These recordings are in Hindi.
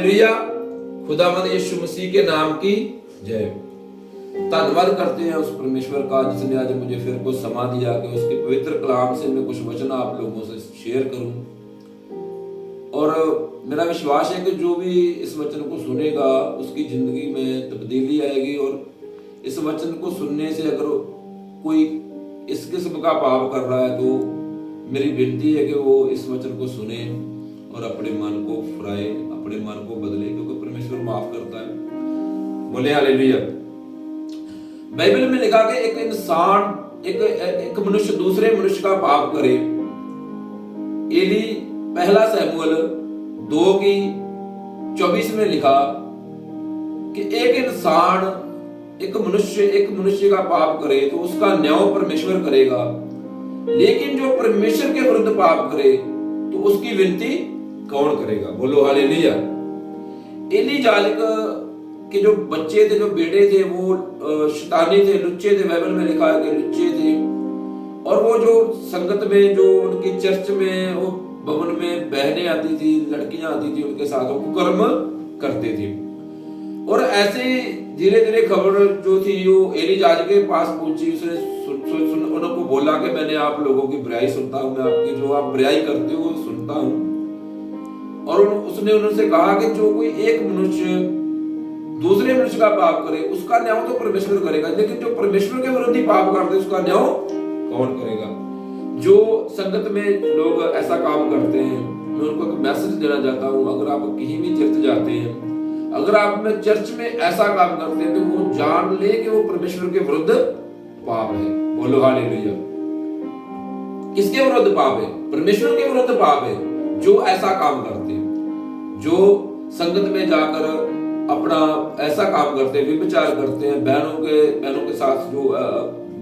हालेलुया। खुदावंद यीशु मसीह के नाम की जय। धन्यवाद करते हैं उस परमेश्वर का जिसने आज मुझे फिर को समा दिया कि उसके पवित्र कलाम से मैं कुछ वचन आप लोगों से शेयर करूं। और मेरा विश्वास है कि जो भी इस वचन को सुनेगा उसकी जिंदगी में तब्दीली आएगी। और इस वचन को सुनने से अगर कोई इस किस्म का पाप कर रहा है तो मेरी विनती है कि वो इस वचन को सुने और अपने मन को फुराए, अपने मन को बदले, क्योंकि परमेश्वर माफ करता है। बोले हालेलुया। बाइबल में लिखा कि एक इंसान एक मनुष्य दूसरे मनुष्य का पाप करे। एली पहला शमूएल 2:24 में लिखा कि एक इंसान एक मनुष्य का पाप करे तो उसका न्याय परमेश्वर करेगा, लेकिन जो परमेश्वर के विरुद्ध पाप करे तो उसकी विनती कौन करेगा। बोलो हालेलुया। एली जालिक के जो बच्चे थे, जो बेटे थे, वो शैतानी थे, लुच्चे थे। बाइबल में लिखा है कि लुच्चे थे। और वो जो संगत में, जो उनकी चर्च में, वो भवन में बहनें आती थी, लड़कियां आती थी, उनके साथ वो कुकर्म करते थे। और ऐसे धीरे धीरे खबर जो थी वो एली जालिक के पास पहुंची। उसने उनको बोला कि मैंने आप लोगों की बुराई सुनता हूं, मैं आपकी जो आप बुराई करते हो वो सुनता हूं। और उसने उनसे कहा कि जो कोई एक मनुष्य दूसरे मनुष्य का पाप करे उसका न्याय तो परमेश्वर करेगा, लेकिन जो परमेश्वर के विरुद्ध पाप करते उसका न्याय कौन करेगा। जो संगत में लोग ऐसा काम करते हैं, मैं उनको एक मैसेज देना चाहता हूं। अगर आप कहीं भी चर्च जाते हैं, अगर आप में चर्च में ऐसा काम करते हैं तो वो जान ले कि वो परमेश्वर के विरुद्ध पाप है। बोलो हालेलुया। किसके विरुद्ध पाप है? परमेश्वर के विरुद्ध पाप है जो ऐसा काम करते हैं, जो संगत में जाकर अपना ऐसा काम करते हैं, व्यभिचार करते हैं, बहनों के साथ जो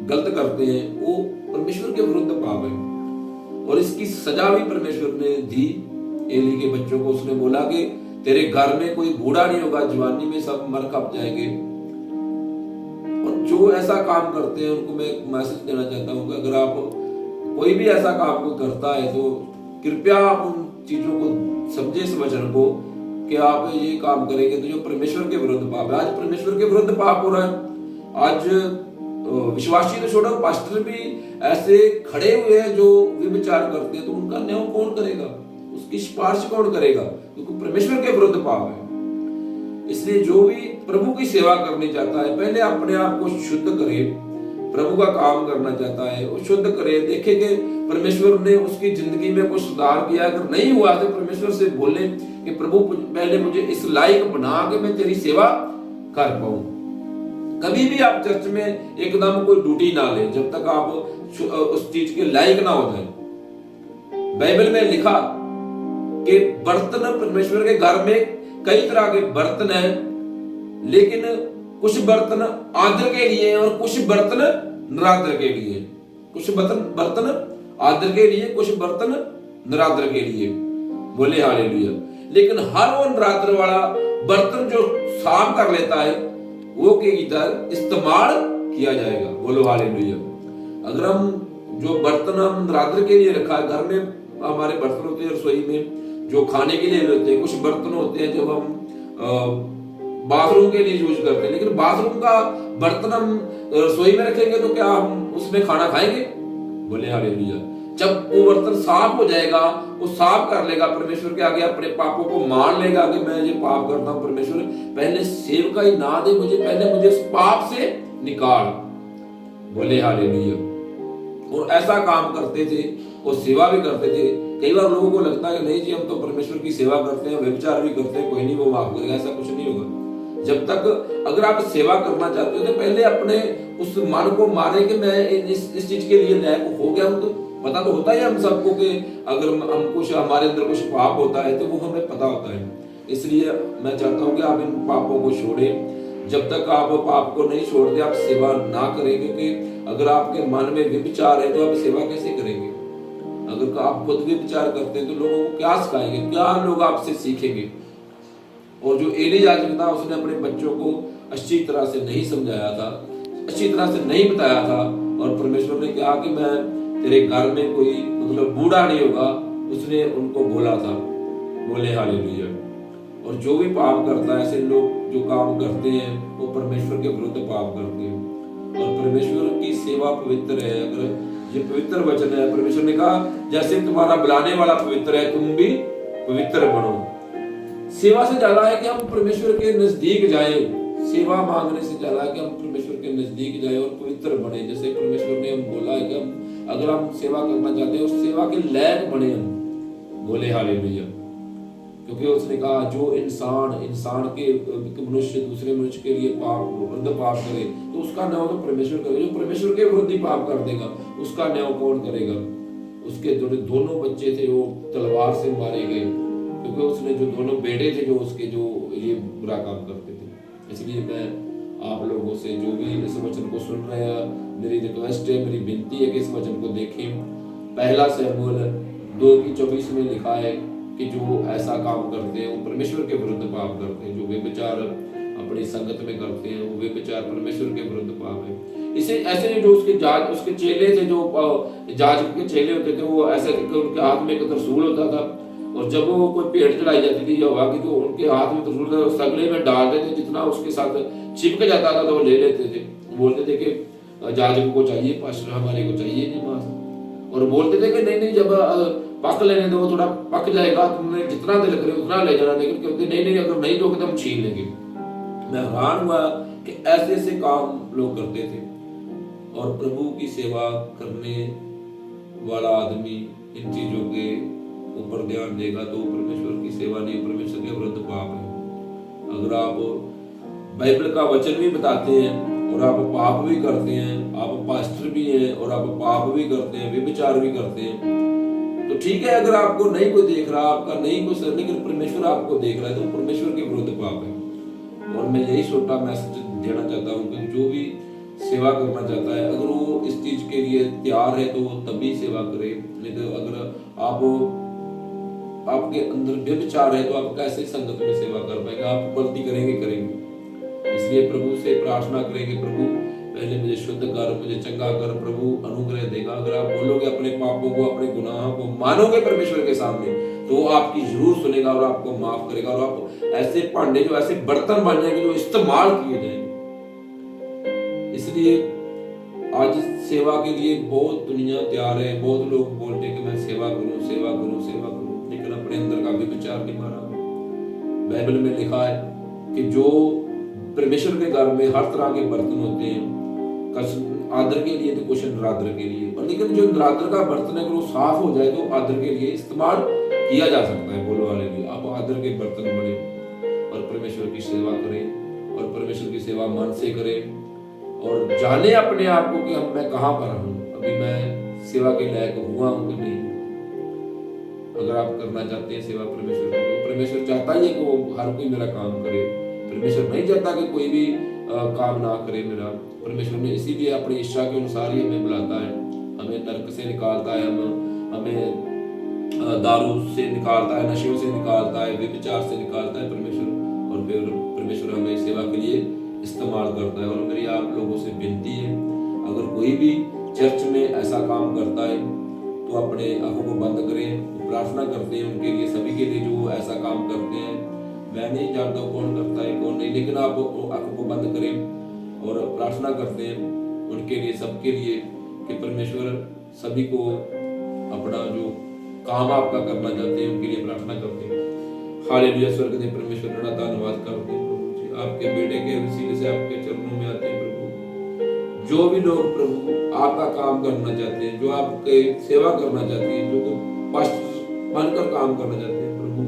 गलत करते हैं, वो परमेश्वर के विरुद्ध पाप है। और इसकी सजा भी परमेश्वर ने दी एली के बच्चों को। उसने बोला कि तेरे घर में कोई बूढ़ा नहीं होगा, जवानी में सब मर खप जाएंगे। और जो ऐसा काम करते हैं उनको मैं एक मैसेज देना चाहता हूँ कि अगर आप कोई भी ऐसा काम को करता है तो कृपया आप उन चीजों को समझे, इस वचन को, कि आप ये काम करेंगे तो जो परमेश्वर के विरुद्ध पाप है। आज परमेश्वर के विरुद्ध पाप हो रहा है। आज विश्वासी तो छोड़ो, पास्टर भी ऐसे खड़े हुए हैं जो व्यभिचार करते हैं, तो उनका न्याय कौन करेगा, उसकी सिफारिश कौन करेगा, क्योंकि परमेश्वर के विरुद्ध पाप है। इसलिए जो भी प्रभु की सेवा करनी चाहता है, पहले अपने आप को शुद्ध करे। प्रभु का काम करना चाहता है वो शुद्ध करे, देखे कि परमेश्वर ने उसकी जिंदगी में कुछ सुधार किया। अगर नहीं हुआ तो परमेश्वर से बोले कि प्रभु पहले मुझे इस लायक बना के मैं तेरी सेवा कर पाऊं। कभी भी आप चर्च में एकदम कोई ड्यूटी ना ले जब तक आप उस चीज के लायक ना हो जाए। बाइबल में लिखा कि बर्तन, परमेश्वर के घर में कई तरह के बर्तन हैं, लेकिन कुछ बर्तन आदर के लिए और कुछ बर्तन निरादर के लिए। कुछ बर्तन आदर के लिए, कुछ बर्तन निरादर के लिए। बोले हालेलुया। लेकिन हर वो निरादर वाला बर्तन जो साफ कर लेता है वो के इधर इस्तेमाल किया जाएगा। बोलो हालेलुया। अगर हम जो बर्तन हम निरादर के लिए रखा है, घर में हमारे बर्तन होते हैं, रसोई में जो खाने के लिए होते हैं, कुछ बर्तन होते हैं जब हम बाथरूम के लिए यूज करते हैं, लेकिन बाथरूम का बर्तन हम रसोई में रखेंगे तो क्या हम उसमें खाना खाएंगे? बोले हालेलुया। जब वो बर्तन साफ हो जाएगा, वो साफ कर लेगा, परमेश्वर के आगे अपने पापों को मान लेगा कि मैं ये पाप करता हूं, परमेश्वर पहले सेवका ही ना दे मुझे, पहले मुझे उस पाप से निकाल। बोले हालेलुया। और ऐसा काम करते थे और सेवा भी करते थे। कई बार लोगों को लगता है कि नहीं जी हम तो परमेश्वर की सेवा करते हैं, व्यभिचार भी करते हैं, कोई नहीं वो माफ करेगा। ऐसा कुछ नहीं होगा। जब तक अगर आप सेवा करना चाहते हो तो पहले अपने उस मन को मारे कि मैं इस चीज के लिए लायक हो गया हूं। तो पता तो होता है हम सबको कि अगर हम कुछ हमारे अंदर कुछ पाप होता है तो वो हमें पता होता है। इसलिए मैं चाहता हूं कि आप इन पापों को छोड़ें। जब तक आप पाप को नहीं छोड़ते आप सेवा ना करें, क्योंकि अगर आपके मन में व्यभिचार है तो आप सेवा कैसे करेंगे? अगर आप खुद व्यभिचार करते हैं तो लोगों को क्या सिखाएंगे, क्या लोग आपसे सीखेंगे? और जो एली याजक था उसने अपने बच्चों को अच्छी तरह से नहीं समझाया था, अच्छी तरह से नहीं बताया था। और परमेश्वर ने कहा कि मैं तेरे घर में कोई मतलब बूढ़ा नहीं होगा, उसने उनको बोला था। बोले हालेलुया। और जो भी पाप करता है, ऐसे लोग जो काम करते हैं वो परमेश्वर के विरुद्ध पाप करते हैं। और परमेश्वर की सेवा पवित्र है। अगर ये पवित्र वचन है, परमेश्वर ने कहा जैसे तुम्हारा बुलाने वाला पवित्र है, तुम भी पवित्र बनो। सेवा से ज्यादा है कि हम परमेश्वर के नजदीक जाए, सेवा मांगने से ज्यादा है कि हम परमेश्वर के नजदीक जाए और पवित्र बने। जैसे परमेश्वर ने हम बोला है कि हम अगर हम सेवा करना चाहते हैं, उस सेवा के लायक बने हम, बोले हालेलुया। क्योंकि उसने कहा जो इंसान के मनुष्य दूसरे मनुष्य के लिए पाप करे तो उसका न्याय तो परमेश्वर करे। जो परमेश्वर के विरुद्ध पाप कर देगा उसका न्याय कौन करेगा। उसके दोनों बच्चे थे वो तलवार से मारे गए, क्योंकि उसने जो दोनों बेटे थे जो उसके जो ये बुरा काम करते थे। इसलिए मैं आप लोगों से जो भी इस वचन को सुन रहे हैं, मेरी रिक्वेस्ट है, मेरी विनती है कि इस वचन को देखें। पहला शमूएल 2:24 में लिखा है कि जो ऐसा काम करते हैं वो परमेश्वर के विरुद्ध पाप करते हैं। जो व्यभिचार अपनी संगत में करते हैं वो व्यभिचार परमेश्वर के विरुद्ध पाप है। इसे ऐसे जो उसके चेले थे, जो जाजक के चेले होते थे, वो ऐसे उनके हाथ में एक त्रिशूल होता था और जब वो कोई भेंट चढ़ाई जाती थी यहोवा की तो उनके हाथ में त्रिशूल सगले में डाल देते, जितना उसके साथ चिपक जाता था तो वो ले लेते थे। बोलते थे कि जाजक को चाहिए, पास्टर हमारे को चाहिए नहीं मांस। और बोलते थे कि नहीं जब पक लेने दो, थोड़ा पक जाएगा, तुमने जितना दिल करे उतना ले जाना। लेकिन कहते नहीं अगर नहीं दोगे तो हम छीन लेंगे। मैं हैरान हुआ कि ऐसे ऐसे काम लोग करते थे। और प्रभु की सेवा करने वाला आदमी इन चीजों के ऊपर ध्यान देगा तो परमेश्वर की सेवा नहीं, परमेश्वर के विरुद्ध पाप है। अगर आप बाइबल का वचन भी बताते हैं और आप पाप भी करते हैं, आप पास्टर भी हैं और आप पाप भी करते हैं, व्यभिचार भी करते हैं, तो ठीक है। अगर आपको नहीं कोई देख रहा, आपका नहीं कोई सर, लेकिन परमेश्वर आपको देख रहा है तो परमेश्वर के विरुद्ध पाप है। और मैं यही छोटा मैसेज देना चाहता हूँ कि जो भी सेवा करना चाहता है, अगर वो इस चीज के लिए तैयार है तो वो तभी सेवा करे। नहीं तो अगर आपके अंदर व्यभिचार है तो आप कैसे संगत में सेवा कर पाएंगे। आप गलती करेंगे। इसलिए प्रभु से प्रार्थना करेंगे, प्रभु पहले मुझे शुद्ध कर, मुझे चंगा कर। प्रभु अनुग्रह देगा। अगर आप बोलोगे अपने पापों को, अपने गुनाहों को मानोगे परमेश्वर के सामने तो वो आपकी जरूर सुनेगा और आपको माफ करेगा। और आप ऐसे भांडे जो ऐसे बर्तन बन जाएंगे जो इस्तेमाल किए जाएंगे। इसलिए आज सेवा के लिए बहुत दुनिया तैयार है। बहुत लोग बोलते हैं कि मैं सेवा करूं, सेवा करूं, सेवा करूं, लेकिन अपने अंदर का भी विचार नहीं मारा। बाइबल में लिखा है कि जो परमेश्वर के घर में हर तरह के बर्तन होते हैं, आदर के लिए तो कुछ निरादर के लिए, और लेकिन जो निरादर का बर्तन है अगर वो साफ हो जाए तो आदर के लिए इस्तेमाल किया जा सकता है। बोलो हालेलुया। आप आदर के बर्तन बने और परमेश्वर की सेवा करें और परमेश्वर की सेवा मन से करें और जाने अपने आप को कि अब मैं कहाँ पर हूँ, अभी मैं सेवा के लायक हुआ हूँ कि नहीं। अगर आप करना चाहते हैं सेवा परमेश्वर की, तो परमेश्वर चाहता ही है कि वो हर कोई मेरा काम करे। परमेश्वर नहीं चाहता कि कोई भी काम ना करे मेरा। परमेश्वर ने इसीलिए अपनी इच्छा के अनुसार ही हमें बुलाता है, हमें नरक से निकालता है, हमें दारू से निकालता है, नशे से निकालता है, व्यभिचार से निकालता है परमेश्वर। और फिर परमेश्वर हमें सेवा के लिए इस्तेमाल करता है। और मेरी आप लोगों से विनती है, अगर कोई भी चर्च में ऐसा काम करता है तो अपने आंखों को बंद करें। प्रार्थना करते हैं उनके लिए, सभी के लिए जो ऐसा काम करते हैं। मैं नहीं जानता कौन करता है कौन नहीं, लेकिन आप आंखों को बंद करें और प्रार्थना करते हैं उनके लिए, सबके लिए, कि परमेश्वर सभी को अपना जो काम आपका करना चाहते हैं उनके लिए प्रार्थना करते हैं। हालेलुया। स्वर्ग दे परमेश्वर बड़ा धन्यवाद करते हैं प्रभु जी, आपके बेटे के वसीले से आपके चरणों में आते हैं प्रभु। जो भी लोग प्रभु आपका काम करना चाहते हैं, जो आपके सेवा करना चाहते हैं, जो पास्टर बनकर काम करना चाहते हैं प्रभु,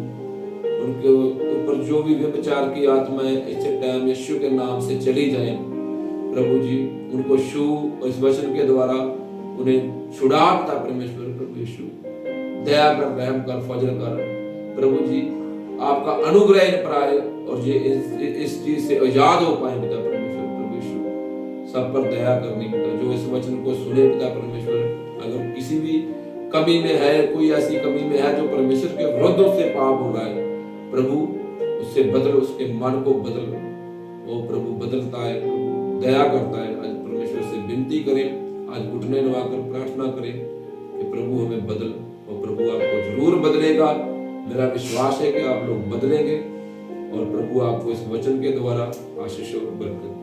उनके ऊपर जो भी व्यभिचार की आत्माएं इस टाइम यीशु के नाम से चली जाए प्रभु जी, उनको छू इस वचन के द्वारा उन्हें छुड़ाता परमेश्वर। प्रभु यीशु दया कर, रहम कर, फजल कर प्रभु जी, आपका अनुग्रह इन पर आए और ये इस चीज से आजाद हो पाए पिता परमेश्वर। प्रभु यीशु सब पर दया करने पिता, जो इस वचन को सुने पिता परमेश्वर, अगर किसी भी कमी में है, कोई ऐसी कमी में है जो परमेश्वर के विरुद्ध से पाप हो रहा है प्रभु, उससे बदल, उसके मन को बदल। वो प्रभु बदलता है, प्रभु दया करता है। आज परमेश्वर से विनती करें, आज घुटने नवाकर प्रार्थना करें कि प्रभु हमें बदल, और प्रभु आपको जरूर बदलेगा। मेरा विश्वास है कि आप लोग बदलेंगे और प्रभु आपको इस वचन के द्वारा आशीष और बरकत